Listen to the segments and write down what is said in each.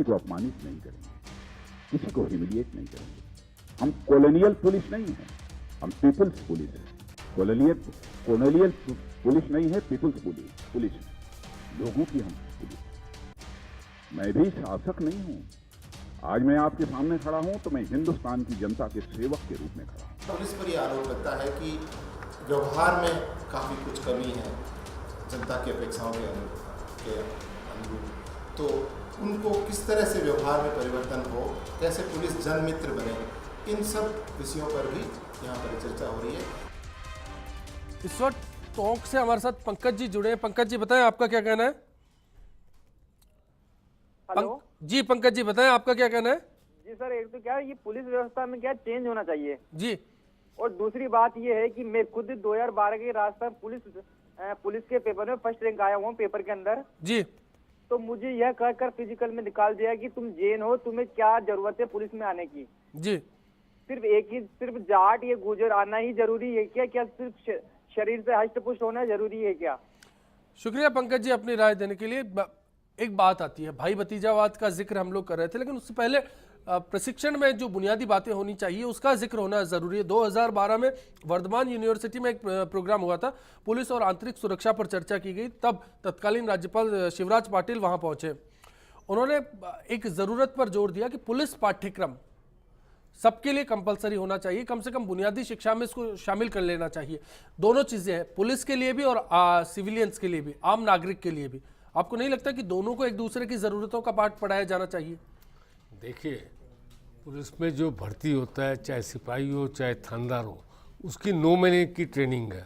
किसी को अपमानित नहीं करेंगे, किसी को ह्यूमिलिएट नहीं करेंगे। हम कॉलोनियल पुलिस नहीं है, हम पीपल्स पुलिस है। कॉलोनियल पुलिस नहीं है, पीपल्स पुलिस है, लोगों की हम पुलिस। मैं भी शासक नहीं हूं। आज मैं आपके सामने खड़ा हूं तो मैं हिंदुस्तान की जनता के सेवक के रूप में खड़ा हूं। पुलिस पर यह आरोप लगता है कि व्यवहार में काफ़ी कुछ कमी है जनता की अपेक्षाओं के अनुरूप, तो उनको किस तरह से व्यवहार में परिवर्तन हो, कैसे पुलिस जनमित्र बने, इन सब विषयों पर भी यहाँ पर चर्चा हो रही है। इस वक्त टोंक से हमारे साथ पंकज जी जुड़े हैं। पंकज जी बताएं आपका क्या कहना है। हेलो जी पंकज जी बताएं आपका क्या कहना है। जी सर, एक तो क्या है, ये पुलिस व्यवस्था में क्या चेंज होना चाहिए जी और दूसरी बात ये है कि मैं खुद 2012 के राजस्थान पुलिस के पेपर में फर्स्ट रैंक आया हुआ पेपर के अंदर। जी तो मुझे यह कहकर फिजिकल में निकाल दिया कि तुम जैन हो, तुम्हें क्या जरूरत है पुलिस में आने की। जी सिर्फ जाट ये गुजर आना ही जरूरी है क्या सिर्फ शरीर से हष्ट पुष्ट होना जरूरी है क्या। शुक्रिया पंकज जी अपनी राय देने के लिए। एक बात आती है, भाई भतीजावाद का जिक्र हम लोग कर रहे थे, लेकिन उससे पहले प्रशिक्षण में जो बुनियादी बातें होनी चाहिए उसका जिक्र होना जरूरी है। 2012 में वर्धमान यूनिवर्सिटी में एक प्रोग्राम हुआ था, पुलिस और आंतरिक सुरक्षा पर चर्चा की गई। तब तत्कालीन राज्यपाल शिवराज पाटिल वहां पहुंचे। उन्होंने एक जरूरत पर जोर दिया कि पुलिस पाठ्यक्रम सबके लिए कंपलसरी होना चाहिए, कम से कम बुनियादी शिक्षा में इसको शामिल कर लेना चाहिए। दोनों चीजें हैं, पुलिस के लिए भी और सिविलियंस के लिए भी, आम नागरिक के लिए भी। आपको नहीं लगता कि दोनों को एक दूसरे की जरूरतों का पाठ पढ़ाया जाना चाहिए? देखिए, पुलिस में जो भर्ती होता है, चाहे सिपाही हो चाहे थानेदार हो, उसकी 9 महीने की ट्रेनिंग है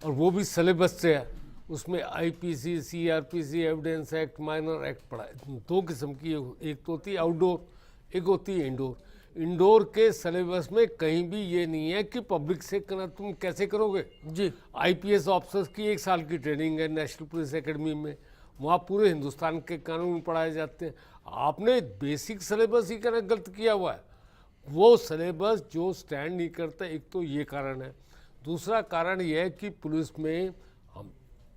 और वो भी सिलेबस से है। उसमें IPC, CrPC, evidence act, minor act पढ़ा है। 2 किस्म की, एक तो होती है आउटडोर, एक होती है इंडोर। इंडोर के सिलेबस में कहीं भी ये नहीं है कि पब्लिक से करना तुम कैसे करोगे। जी आईपीएस ऑफिसर्स की 1 साल की ट्रेनिंग है नेशनल पुलिस एकेडमी में, वहाँ पूरे हिंदुस्तान के कानून पढ़ाए जाते हैं। आपने बेसिक सिलेबस ही करना गलत किया हुआ है। वो सिलेबस जो स्टैंड नहीं करता, एक तो ये कारण है। दूसरा कारण ये है कि पुलिस में हम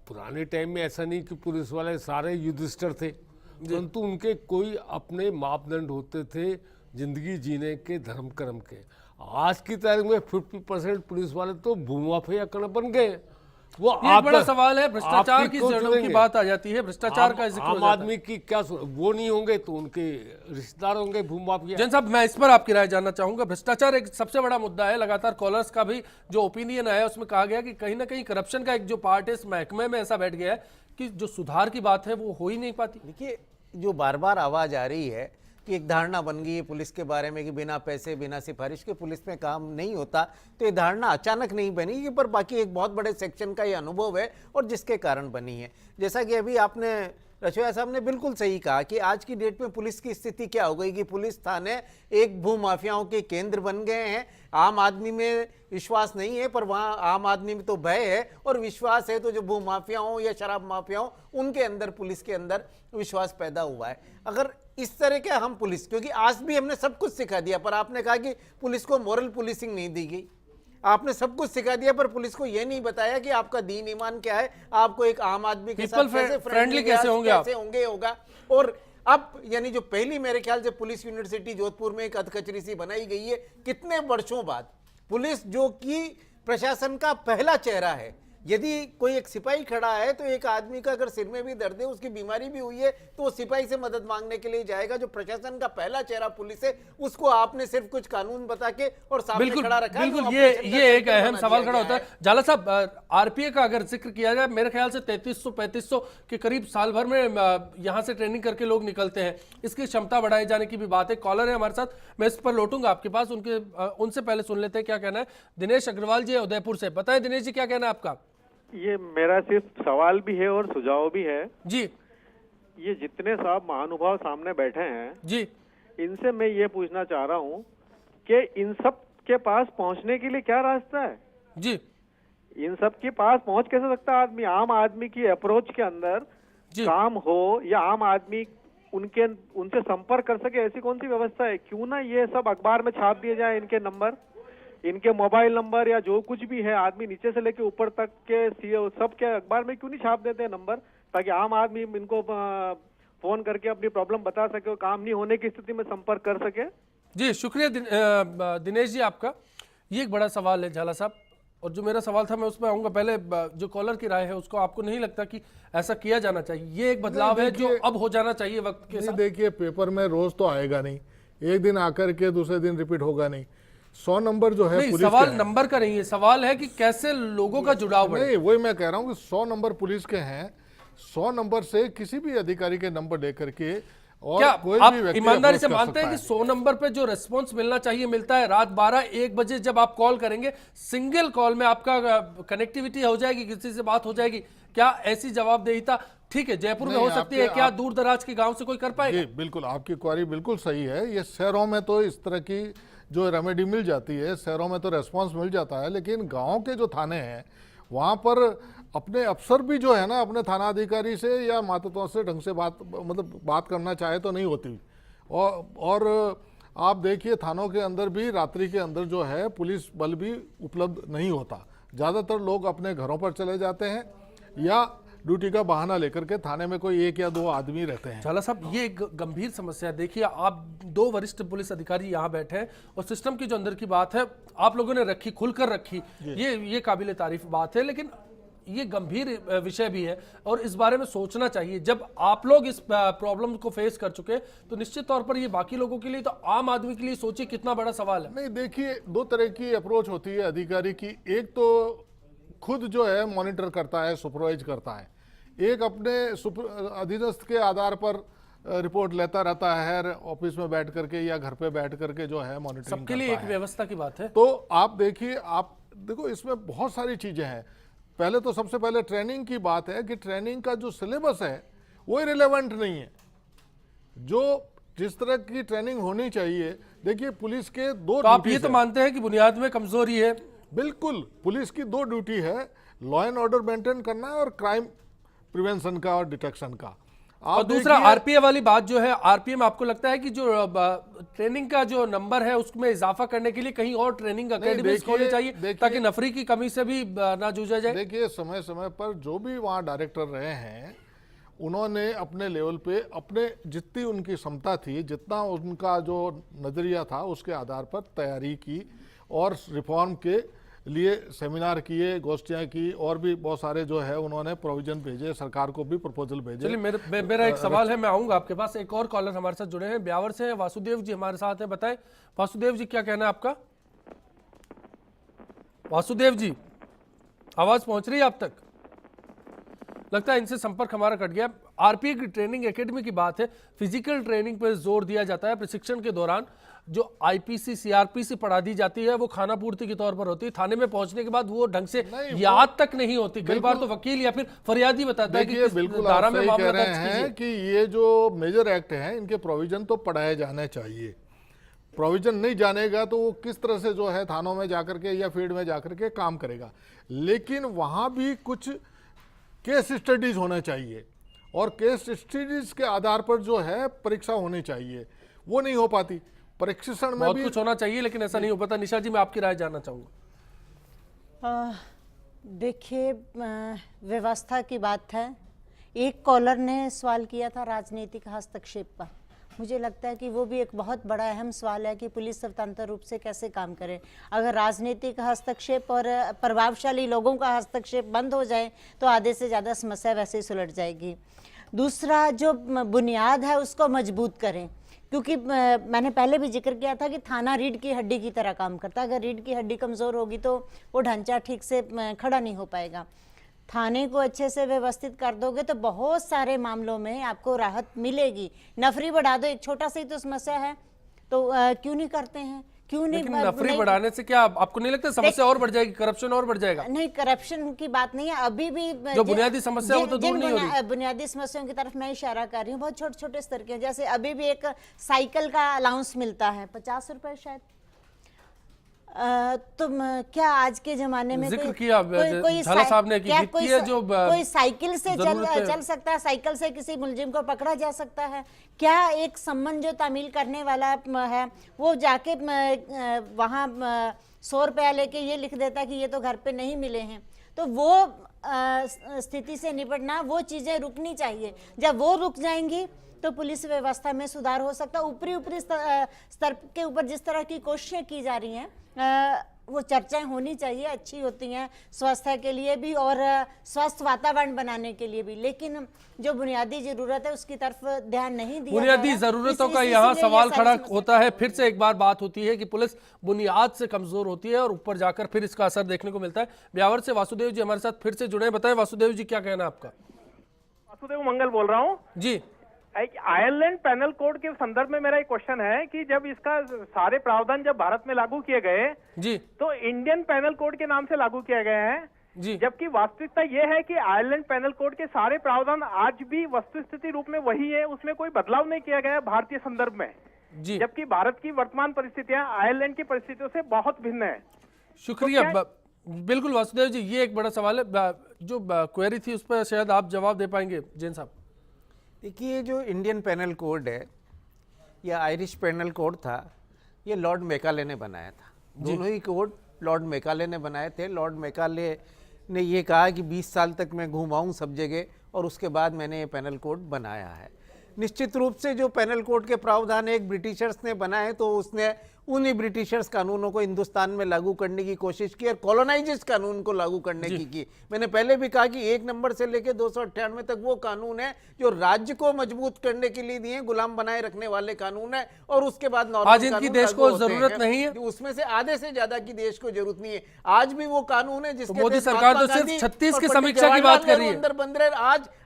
पुराने टाइम में ऐसा नहीं कि पुलिस वाले सारे युधिष्ठिर थे, परंतु उनके कोई अपने मापदंड होते थे जिंदगी जीने के, धर्म कर्म के। आज की तारीख में 50% पुलिस वाले तो भूमाफिया करना बन गए। वो ये एक बड़ा सवाल है, भ्रष्टाचार की जड़ों की बात आ जाती है, भ्रष्टाचार का जिक्र हो आम जाता है। आदमी की क्या वो नहीं होंगे तो उनके रिश्तेदार होंगे भूमाफिया। जैन साहब, मैं इस पर आपकी राय जानना चाहूंगा। भ्रष्टाचार एक सबसे बड़ा मुद्दा है। लगातार कॉलर्स का भी जो ओपिनियन आया उसमें कहा गया कि कहीं ना कहीं करप्शन का एक जो पार्ट है इस महकमे में ऐसा बैठ गया है कि जो सुधार की बात है वो हो ही नहीं पाती। देखिए, जो बार बार आवाज आ रही है कि एक धारणा बन गई है पुलिस के बारे में कि बिना पैसे बिना सिफारिश के पुलिस में काम नहीं होता, तो ये धारणा अचानक नहीं बनी, ये पर बाकी एक बहुत बड़े सेक्शन का ये अनुभव है और जिसके कारण बनी है। जैसा कि अभी आपने रचोया साहब ने बिल्कुल सही कहा कि आज की डेट में पुलिस की स्थिति क्या हो गई कि पुलिस थाने एक भूमाफियाओं के केंद्र बन गए हैं। आम आदमी में विश्वास नहीं है, पर वहाँ आम आदमी में तो भय है और विश्वास है, तो जो भूमाफियाओं या शराब माफियाओं उनके अंदर, पुलिस के अंदर विश्वास पैदा हुआ है। अगर इस तरह के हम पुलिस, क्योंकि आज भी हमने सब कुछ सिखा दिया, पर आपने कहा कि पुलिस को मॉरल पुलिसिंग नहीं दी गई। आपने सब कुछ सिखा दिया पर पुलिस को यह नहीं बताया कि आपका दीन ईमान क्या है, आपको एक आम आदमी के साथ कैसे फ्रेंडली कैसे होंगे होगा। और अब यानी जो पहली मेरे ख्याल से पुलिस यूनिवर्सिटी जोधपुर में एक अधकचरी सी बनाई गई है, कितने वर्षों बाद पुलिस जो कि प्रशासन का पहला चेहरा है, यदि कोई एक सिपाही खड़ा है तो एक आदमी का अगर सिर में भी दर्द है, उसकी बीमारी भी हुई है, तो वो सिपाही से मदद मांगने के लिए जाएगा। जो प्रशासन का पहला चेहरा पुलिस है, उसको आपने सिर्फ कुछ कानून बता के और सामने खड़ा रखा है। बिल्कुल, ये एक अहम सवाल खड़ा होता है। जाला साहब, आरपीए का अगर जिक्र किया जाए, मेरे ख्याल से 3300-3500 के करीब साल भर में यहाँ से ट्रेनिंग करके लोग निकलते हैं। इसकी क्षमता बढ़ाए जाने की भी बात है। कॉलर है हमारे साथ, मैं इस पर लौटूंगा आपके पास, उनसे पहले सुन लेते हैं क्या कहना है। दिनेश अग्रवाल जी उदयपुर से, बताएं दिनेश जी क्या कहना है आपका। ये मेरा सिर्फ सवाल भी है और सुझाव भी है जी। ये जितने साहब महानुभाव सामने बैठे हैं जी, इनसे मैं ये पूछना चाह रहा हूँ कि इन सब के पास पहुँचने के लिए क्या रास्ता है जी। इन सब के पास पहुँच कैसे सकता है आदमी? आम आदमी की अप्रोच के अंदर काम हो या आम आदमी उनसे संपर्क कर सके, ऐसी कौन सी व्यवस्था है? क्यों ना ये सब अखबार में छाप दिए जाए, इनके नंबर, इनके मोबाइल नंबर या जो कुछ भी है, आदमी नीचे से लेके ऊपर तक के सीओ सब के अखबार में क्यों नहीं छाप देते हैं नंबर, ताकि आम आदमी इनको फोन करके अपनी प्रॉब्लम बता सके और काम नहीं होने की स्थिति में संपर्क कर सके। जी शुक्रिया दिनेश जी आपका। ये एक बड़ा सवाल है झाला साहब, और जो मेरा सवाल था मैं उसमें आऊंगा। पहले जो कॉलर की राय है उसको, आपको नहीं लगता कि ऐसा किया जाना चाहिए? ये एक बदलाव है जो अब हो जाना चाहिए वक्त के साथ। देखिए पेपर में रोज तो आएगा नहीं, एक दिन आकर के दूसरे दिन रिपीट होगा नहीं। 100 नंबर जो है नहीं, पुलिस सवाल के नंबर का नहीं है, सवाल है कि कैसे लोगों का जुड़ाव बढ़े। नहीं, वही मैं कह रहा हूँ कि 100 नंबर पुलिस के हैं, 100 नंबर से किसी भी अधिकारी के नंबर लेकर के और क्या कोई आप भी व्यक्ति ईमानदारी से approach कर मानते हैं सकता कि 100 नंबर पे जो रेस्पॉन्स मिलना चाहिए मिलता है? रात 12-1 बजे जब आप कॉल करेंगे, सिंगल कॉल में आपका कनेक्टिविटी हो जाएगी, किसी से बात हो जाएगी? क्या ऐसी जवाबदेहिता ठीक है जयपुर में हो सकती है, क्या दूर दराज के गांव से कोई कर पाएगा? जी बिल्कुल, आपकी क्वारी बिल्कुल सही है। ये शहरों में तो इस तरह की जो रेमेडी मिल जाती है, शहरों में तो रेस्पॉन्स मिल जाता है, लेकिन गाँव के जो थाने हैं वहाँ पर अपने अफसर भी जो है ना अपने थाना अधिकारी से या मातहतों से ढंग से बात करना चाहे तो नहीं होती। और आप देखिए थानों के अंदर भी रात्रि के अंदर जो है पुलिस बल भी उपलब्ध नहीं होता। ज़्यादातर लोग अपने घरों पर चले जाते हैं या ड्यूटी का बहाना लेकर के थाने में कोई 1 या 2 आदमी रहते हैं। झाला साहब, ये एक गंभीर समस्या है। देखिए, आप 2 वरिष्ठ पुलिस अधिकारी यहाँ बैठे हैं और सिस्टम की जो अंदर की बात है आप लोगों ने रखी, खुलकर रखी, ये काबिल तारीफ बात है, लेकिन ये गंभीर विषय भी है और इस बारे में सोचना चाहिए। जब आप लोग इस प्रॉब्लम को फेस कर चुके तो निश्चित तौर पर ये बाकी लोगों के लिए, तो आम आदमी के लिए सोचिए कितना बड़ा सवाल है। नहीं, देखिए 2 तरह की अप्रोच होती है अधिकारी की। एक तो खुद जो है मॉनिटर करता है, सुपरवाइज करता है, एक अपने अधीनस्थ के आधार पर रिपोर्ट लेता रहता है ऑफिस में बैठ करके या घर पे बैठ करके जो है मॉनिटरिंग सबके लिए एक व्यवस्था की बात है। तो आप देखिए, आप देखो इसमें बहुत सारी चीजें हैं। पहले तो सबसे पहले ट्रेनिंग की बात है कि ट्रेनिंग का जो सिलेबस है वो रिलेवेंट नहीं है। जो जिस तरह की ट्रेनिंग होनी चाहिए, देखिए पुलिस के 2 तो आप ये तो मानते हैं कि बुनियाद में कमजोरी है? बिल्कुल, पुलिस की 2 ड्यूटी है, लॉ एंड ऑर्डर मेंटेन करना है और क्राइम प्रिवेंशन का और डिटेक्शन का। और दूसरा आरपीए वाली बात जो है, आरपीए में आपको लगता है कि जो ट्रेनिंग का जो नंबर है उसमें इजाफा करने के लिए कहीं और ट्रेनिंग अकेडमी खोलनी चाहिए ताकि नफरी की कमी से भी ना जूझा जाए? देखिए, समय समय पर जो भी वहाँ डायरेक्टर रहे हैं उन्होंने अपने लेवल पे अपने जितनी उनकी क्षमता थी, जितना उनका जो नजरिया था उसके आधार पर तैयारी की और रिफॉर्म के लिए सेमिनार किए, गोष्ठियां की और भी बहुत सारे जो है उन्होंने प्रोविजन भेजे, सरकार को भी प्रपोजल भेजे। चलिए, मेरा एक सवाल है, मैं आऊंगा आपके पास। एक और कॉलर हमारे साथ जुड़े हैं, ब्यावर से वासुदेव जी हमारे साथ हैं। बताएं वासुदेव जी, क्या कहना है आपका? वासुदेव जी, आवाज पहुंच रही है आप तक? लगता है इनसे संपर्क हमारा कट गया। आरपीए की ट्रेनिंग एकेडमी की बात है, फिजिकल ट्रेनिंग पर जोर दिया जाता है। प्रशिक्षण के दौरान जो आईपीसी सीआरपीसी पढ़ा दी जाती है वो खाना पूर्ति के तौर पर होती है, थाने में पहुंचने के बाद वो ढंग से याद तक नहीं होती। कई बार तो वकील या फिर फरियादी बताता है कि किस धारा में मामला दर्ज कीजिए। कि ये जो मेजर एक्ट हैं इनके प्रोविजन तो पढ़ाए जाने चाहिए। प्रोविजन नहीं जानेगा तो वो किस तरह से जो है थानों में जाकर के या फील्ड में जाकर के काम करेगा। लेकिन वहाँ भी कुछ केस स्टडीज होने चाहिए और केस स्टडीज के आधार पर जो है परीक्षा होनी चाहिए, वो नहीं हो पाती। प्रशिक्षण में बहुत भी कुछ होना चाहिए लेकिन ऐसा नहीं हो पाता। निशा जी, मैं आपकी राय जानना चाहूंगा। देखिए, व्यवस्था की बात है। एक कॉलर ने सवाल किया था राजनीतिक हस्तक्षेप का। मुझे लगता है कि वो भी एक बहुत बड़ा अहम सवाल है कि पुलिस स्वतंत्र रूप से कैसे काम करे। अगर राजनीतिक हस्तक्षेप और प्रभावशाली लोगों का हस्तक्षेप बंद हो जाए तो आधे से ज़्यादा समस्या वैसे ही सुलझ जाएगी। दूसरा, जो बुनियाद है उसको मजबूत करें, क्योंकि मैंने पहले भी जिक्र किया था कि थाना रीढ़ की हड्डी की तरह काम करता है। अगर रीढ़ की हड्डी कमज़ोर होगी तो वो ढांचा ठीक से खड़ा नहीं हो पाएगा। थाने को अच्छे से व्यवस्थित कर दोगे तो बहुत सारे मामलों में आपको राहत मिलेगी। नफरी बढ़ा दो, एक छोटा सा ही तो समस्या है, तो क्यों नहीं करते हैं? क्यों नहीं? नफरी बढ़ाने से क्या आपको नहीं लगता समस्या और बढ़ जाएगी, करप्शन और बढ़ जाएगा? नहीं, करप्शन की बात नहीं है। अभी भी जो बुनियादी समस्या वो तो दूर नहीं हो रही। बुनियादी समस्याओं की तरफ मैं इशारा कर रही हूँ, बहुत छोटे छोटे स्तर के। जैसे अभी भी एक साइकिल का अलाउंस मिलता है 50 रुपए शायद। तो क्या आज के जमाने में जिक्र किया झाला साहब ने कि कोई साइकिल से चल सकता है? साइकिल से किसी मुलजिम को पकड़ा जा सकता है क्या? एक सम्मन जो तामील करने वाला है वो जाके वहाँ 100 रुपया लेके ये लिख देता है कि ये तो घर पे नहीं मिले हैं, तो वो स्थिति से निपटना, वो चीज़ें रुकनी चाहिए। जब वो रुक जाएंगी तो पुलिस व्यवस्था में सुधार हो सकता है। ऊपरी स्तर के ऊपर जिस तरह की कोशिशें की जा रही हैं वो चर्चाएं होनी चाहिए, अच्छी होती हैं स्वास्थ्य के लिए भी और स्वस्थ वातावरण बनाने के लिए भी, लेकिन जो बुनियादी जरूरत है उसकी तरफ ध्यान नहीं दिया। बुनियादी जरूरतों का यहाँ सवाल खड़ा होता है। फिर से एक बार बात होती है कि पुलिस बुनियाद से कमजोर होती है और ऊपर जाकर फिर इसका असर देखने को मिलता है। ब्यावर से वासुदेव जी हमारे साथ फिर से जुड़े, बताएं वासुदेव जी क्या कहना है आपका? वासुदेव मंगल बोल रहा हूँ जी। आयरलैंड पैनल कोड के संदर्भ में मेरा एक क्वेश्चन है कि जब इसका सारे प्रावधान जब भारत में लागू किए गए जी तो इंडियन पैनल कोड के नाम से लागू किए गए हैं जी, जबकि वास्तविकता ये है कि आयरलैंड पैनल कोड के सारे प्रावधान आज भी वस्तुस्थिति रूप में वही है, उसमें कोई बदलाव नहीं किया गया भारतीय संदर्भ में जी। जबकि भारत की वर्तमान परिस्थितियां आयरलैंड की परिस्थितियों से बहुत भिन्न है। शुक्रिया। बिल्कुल वासुदेव जी, ये एक बड़ा सवाल है, जो क्वेरी थी उस पर शायद आप जवाब दे पाएंगे जैन साहब। देखिए, जो इंडियन पैनल कोड है या आयरिश पैनल कोड था, ये लॉर्ड मैकाले ने बनाया था। दोनों ही कोड लॉर्ड मैकाले ने बनाए थे। लॉर्ड मैकाले ने ये कहा कि 20 साल तक मैं घुमाऊं सब जगह और उसके बाद मैंने ये पैनल कोड बनाया है। निश्चित रूप से जो पैनल कोड के प्रावधान एक ब्रिटिशर्स ने बनाए तो उसने उन्हीं ब्रिटिशर्स कानूनों को हिंदुस्तान में लागू करने की कोशिश की और कॉलोनाइजिस्ट कानून को लागू करने की। मैंने पहले भी कहा कि 1 नंबर से लेकर 298 तक वो कानून है जो राज्य को मजबूत करने के लिए दिए, गुलाम बनाए रखने वाले कानून है, और उसके बाद नॉर्मल आज इनकी देश को जरूरत नहीं है, उसमें से आधे से ज्यादा की देश को जरूरत नहीं है। आज भी वो कानून है जिसके मोदी सरकार तो सिर्फ 36 की समीक्षा की बात कर रही है। अंदर बंद रहे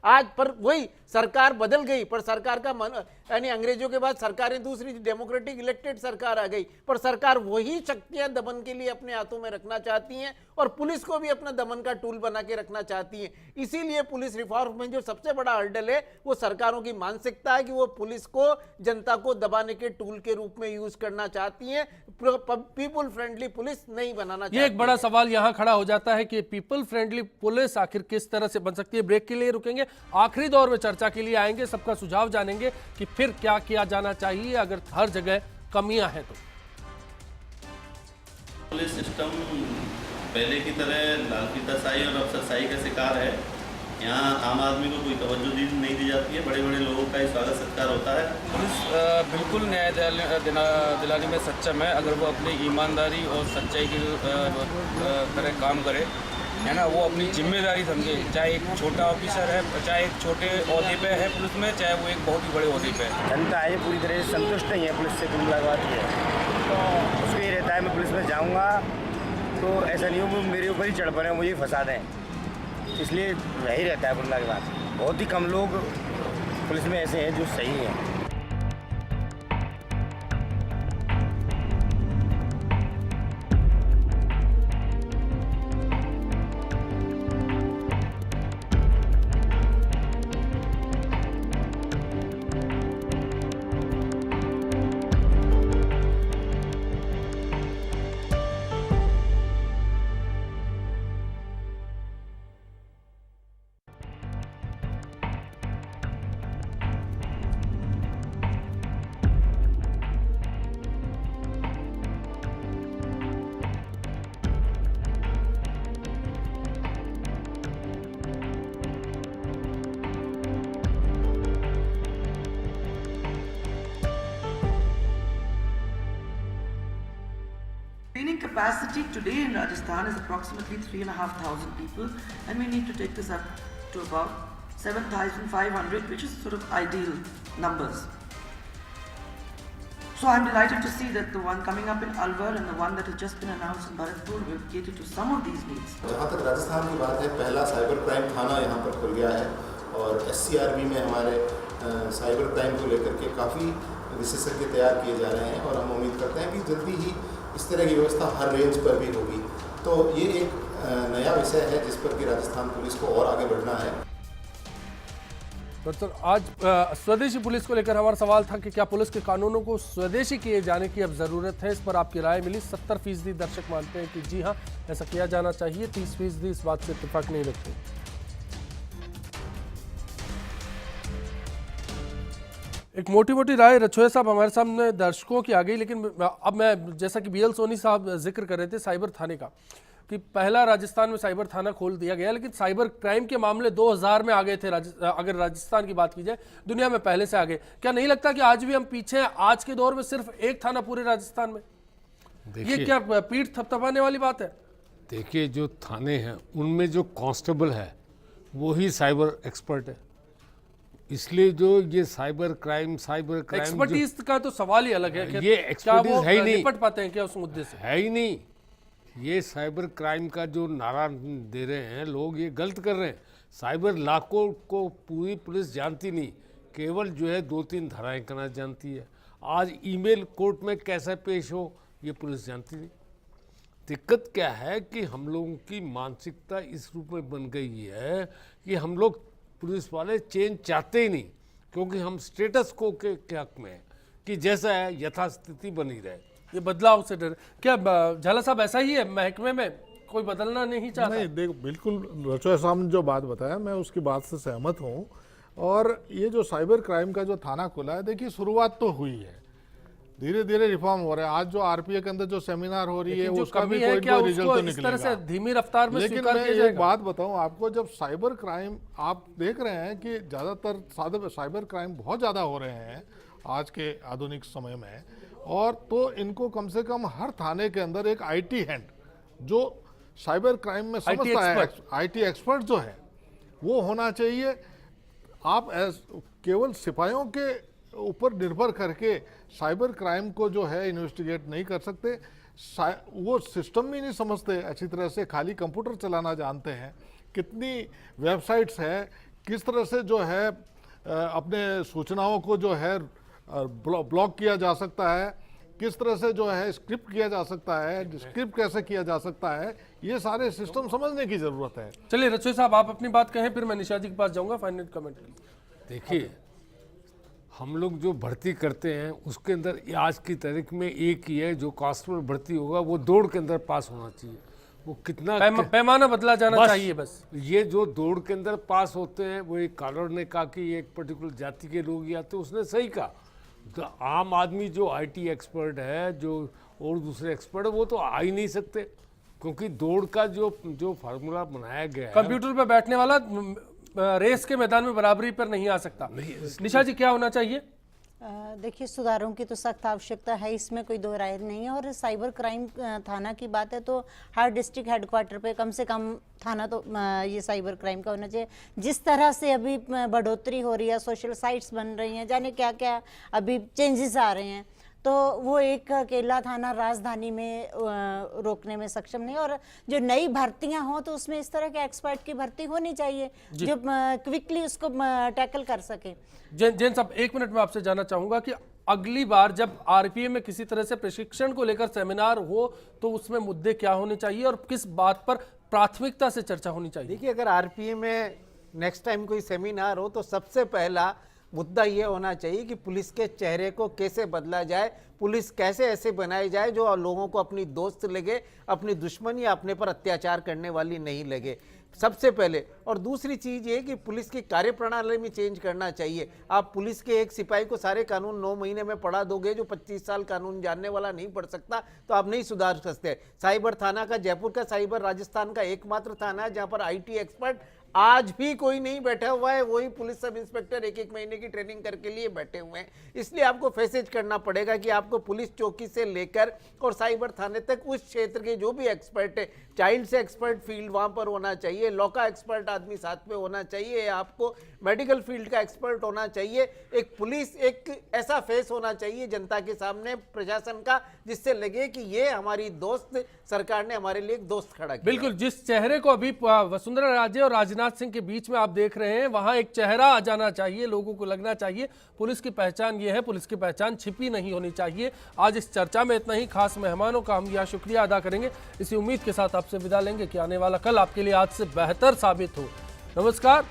आज पर वही सरकार बदल गई, पर सरकार का मन यानी अंग्रेजों के बाद सरकारें दूसरी डेमोक्रेटिक इलेक्टेड सरकार आ गई, पर सरकार वही शक्तियां दमन के लिए अपने हाथों में रखना चाहती हैं और पुलिस को भी अपना दमन का टूल बना के रखना चाहती हैं। इसीलिए पुलिस रिफॉर्म में जो सबसे बड़ा हर्डल है वो सरकारों की मानसिकता है कि वो पुलिस को जनता को दबाने के टूल के रूप में यूज करना चाहती हैं, पीपल फ्रेंडली पुलिस नहीं बनाना चाहती। ये एक बड़ा सवाल यहाँ खड़ा हो जाता है कि पीपल फ्रेंडली पुलिस आखिर किस तरह से बन सकती है। ब्रेक के लिए रुकेंगे, आखिरी दौर में चर्चा के लिए आएंगे, सबका सुझाव जानेंगे कि फिर क्या किया जाना चाहिए अगर हर जगह कमियां हैं तो। पुलिस सिस्टम पहले की तरह लालफीताशाही और अफसरशाही का शिकार है। यहाँ आम आदमी को कोई तवज्जो नहीं दी जाती है, बड़े बड़े लोगों का ही स्वागत सत्कार होता है। पुलिस बिल्कुल न्याय दिलाने में सक्षम है अगर वो अपनी ईमानदारी और सच्चाई की तरह काम करे, है ना। वो अपनी जिम्मेदारी समझे, चाहे एक छोटा ऑफिसर है, चाहे एक छोटे ओहदे पे है पुलिस में, चाहे वो एक बहुत ही बड़े ओहदे पे है। जनता है पूरी तरह से संतुष्ट नहीं है पुलिस से, कुल मिलाकर है तो उसको ये रहता है मैं पुलिस में जाऊंगा तो ऐसा नहीं हो वो मेरे ऊपर ही चढ़ पड़े, मुझे फंसा दें, इसलिए वही रहता है कुल मिलाकर। बहुत ही कम लोग पुलिस में ऐसे हैं जो सही हैं। Training capacity today in Rajasthan is approximately 3,500 people, and we need to take this up to about 7,500, which is sort of ideal numbers. So I'm delighted to see that the one coming up in Alwar and the one that has just been announced in Bharatpur will cater to some of these needs. जहाँ तक राजस्थान की बात है, पहला cyber crime थाना यहाँ पर खुल गया है और SCRB में हमारे साइबर क्राइम को लेकर के काफ़ी विशेषज्ञ तैयार किए जा रहे हैं और हम उम्मीद करते हैं कि जल्दी ही इस तरह की व्यवस्था हर रेंज पर भी होगी। तो ये एक नया विषय है जिस पर कि राजस्थान पुलिस को और आगे बढ़ना है। सर, आज स्वदेशी पुलिस को लेकर हमारा सवाल था कि क्या पुलिस के कानूनों को स्वदेशी किए जाने की अब ज़रूरत है। इस पर आपकी राय मिली। 70% दर्शक मानते हैं कि जी हाँ, ऐसा किया जाना चाहिए। 30% इस बात से इत्तेफाक नहीं रखते। एक मोटी मोटी राय रछोया साहब हमारे सामने दर्शकों की आ गई, लेकिन अब मैं जैसा कि BL सोनी साहब जिक्र कर रहे थे साइबर थाने का, कि पहला राजस्थान में साइबर थाना खोल दिया गया, लेकिन साइबर क्राइम के मामले 2000 में आ गए थे। अगर राजस्थान की बात की जाए, दुनिया में पहले से आगे। क्या नहीं लगता कि आज भी हम पीछे हैं? आज के दौर में सिर्फ एक थाना पूरे राजस्थान में, ये क्या पीठ थपथपाने वाली बात है? देखिए, जो थाने हैं उनमें जो कांस्टेबल है वो ही साइबर एक्सपर्ट है। इसलिए जो ये साइबर क्राइम एक्सपर्टीज का तो सवाल ही अलग है कि ये एक्सपर्टीज है ही नहीं, निपट पाते हैं क्या उस मुद्दे से? है ही नहीं। ये साइबर क्राइम का जो नारा दे रहे हैं लोग, ये गलत कर रहे हैं। साइबर लाखों को पूरी पुलिस जानती नहीं, केवल जो है 2-3 धाराएं करना जानती है। आज ईमेल कोर्ट में कैसे पेश हो ये पुलिस जानती नहीं। दिक्कत क्या है कि हम लोगों की मानसिकता इस रूप में बन गई है कि हम लोग पुलिस वाले चेंज चाहते ही नहीं, क्योंकि हम स्टेटस को के हक में है कि जैसा है यथास्थिति बनी रहे। ये बदलाव से डर क्या? झाला साहब, ऐसा ही है महकमे में कोई बदलना नहीं चाहता? नहीं, देखो, बिल्कुल रचोया साहब ने जो बात बताया मैं उसकी बात से सहमत हूँ। और ये जो साइबर क्राइम का जो थाना खुला है, देखिए शुरुआत तो हुई है, धीरे धीरे रिफॉर्म हो रहा है। आज जो आरपीए के अंदर जो सेमिनार हो रही है उसका भी कोई रिजल्ट तो निकलेगा, धीमी रफ्तार में। लेकिन मैं एक बात बताऊं आपको, जब साइबर क्राइम आप देख रहे हैं कि ज़्यादातर साइबर क्राइम बहुत ज़्यादा हो रहे हैं आज के आधुनिक समय में, और तो इनको कम से कम हर थाने के अंदर एक आईटी हैंड जो साइबर क्राइम में समझता है, आईटी एक्सपर्ट जो है वो होना चाहिए। आप केवल सिपाहियों के ऊपर निर्भर करके साइबर क्राइम को जो है इन्वेस्टिगेट नहीं कर सकते। वो सिस्टम भी नहीं समझते अच्छी तरह से, खाली कंप्यूटर चलाना जानते हैं। कितनी वेबसाइट्स है, किस तरह से जो है अपने सूचनाओं को जो है ब्लॉक किया जा सकता है, किस तरह से जो है स्क्रिप्ट किया जा सकता है, स्क्रिप्ट कैसे किया जा सकता है, ये सारे सिस्टम समझने की जरूरत है। चलिए रचोई साहब, आप अपनी बात कहें, फिर मैं निशा जी के पास जाऊंगा फाइनल कमेंट। देखिए, हम लोग जो भर्ती करते हैं उसके अंदर आज की तारीख में एक ही है, जो कांस्टेबल भर्ती होगा वो दौड़ के अंदर पास होना चाहिए। वो कितना पैमाना बदला जाना चाहिए बस। ये जो दौड़ के अंदर पास होते हैं, वो एक कॉलर ने कहा कि एक पर्टिकुलर जाति के लोग ही आते, उसने सही कहा। तो आम आदमी जो आईटी एक्सपर्ट है, जो और दूसरे एक्सपर्ट है, वो तो आ ही नहीं सकते, क्योंकि दौड़ का जो फार्मूला बनाया गया है, कंप्यूटर पर बैठने वाला रेस के मैदान में बराबरी पर नहीं आ सकता। निशा जी, क्या होना चाहिए? देखिए, सुधारों की तो सख्त आवश्यकता है, इसमें कोई दो राय नहीं है। और साइबर क्राइम थाना की बात है तो हर डिस्ट्रिक्ट हेडक्वार्टर पे कम से कम थाना तो ये साइबर क्राइम का होना चाहिए। जिस तरह से अभी बढ़ोतरी हो रही है, सोशल साइट्स बन रही हैं, जाने क्या क्या अभी चेंजेस आ रहे हैं, तो वो एक अकेला थाना राजधानी में रोकने में सक्षम नहीं। और जो नई भर्तियां हों तो उसमें इस तरह के एक्सपर्ट की भर्ती होनी चाहिए जो क्विकली उसको टैकल कर सके। जैन साहब, 1 मिनट में आपसे जानना चाहूंगा कि अगली बार जब आरपीए में किसी तरह से प्रशिक्षण को लेकर सेमिनार हो तो उसमें मुद्दे क्या होने चाहिए और किस बात पर प्राथमिकता से चर्चा होनी चाहिए? देखिए, अगर आरपीए में नेक्स्ट टाइम कोई सेमिनार हो तो सबसे पहला मुद्दा ये होना चाहिए कि पुलिस के चेहरे को कैसे बदला जाए, पुलिस कैसे ऐसे बनाई जाए जो लोगों को अपनी दोस्त लगे, अपनी दुश्मन या अपने पर अत्याचार करने वाली नहीं लगे, सबसे पहले। और दूसरी चीज़ ये कि पुलिस की कार्यप्रणाली में चेंज करना चाहिए। आप पुलिस के एक सिपाही को सारे कानून 9 महीने में पढ़ा दोगे, जो 25 साल कानून जानने वाला नहीं पढ़ सकता, तो आप नहीं सुधार सकते। साइबर थाना का, जयपुर का साइबर राजस्थान का एकमात्र थाना है जहाँ पर आईटी एक्सपर्ट आज भी कोई नहीं बैठा हुआ है, वही पुलिस सब इंस्पेक्टर 1-1 महीने की ट्रेनिंग करके लिए बैठे हुए हैं। इसलिए आपको फैसेज करना पड़ेगा कि आपको पुलिस चौकी से लेकर और साइबर थाने तक उस क्षेत्र के जो भी एक्सपर्ट है, चाइल्ड से एक्सपर्ट फील्ड वहां पर होना चाहिए, लॉ का एक्सपर्ट आदमी साथ में होना चाहिए, आपको मेडिकल फील्ड का एक्सपर्ट होना चाहिए। एक पुलिस एक ऐसा फेस होना चाहिए जनता के सामने, प्रशासन का, जिससे लगे कि ये हमारी दोस्त, सरकार ने हमारे लिए एक दोस्त खड़ा किया। बिल्कुल, जिस चेहरे को अभी वसुंधरा राजे और राजनाथ सिंह के बीच में आप देख रहे हैं, वहां एक चेहरा आ जाना चाहिए, लोगों को लगना चाहिए पुलिस की पहचान ये है, पुलिस की पहचान छिपी नहीं होनी चाहिए। आज इस चर्चा में इतना ही। खास मेहमानों का हम यहाँ शुक्रिया अदा करेंगे। इसी उम्मीद के साथ आपसे विदा लेंगे कि आने वाला कल आपके लिए आज से बेहतर साबित हो। नमस्कार।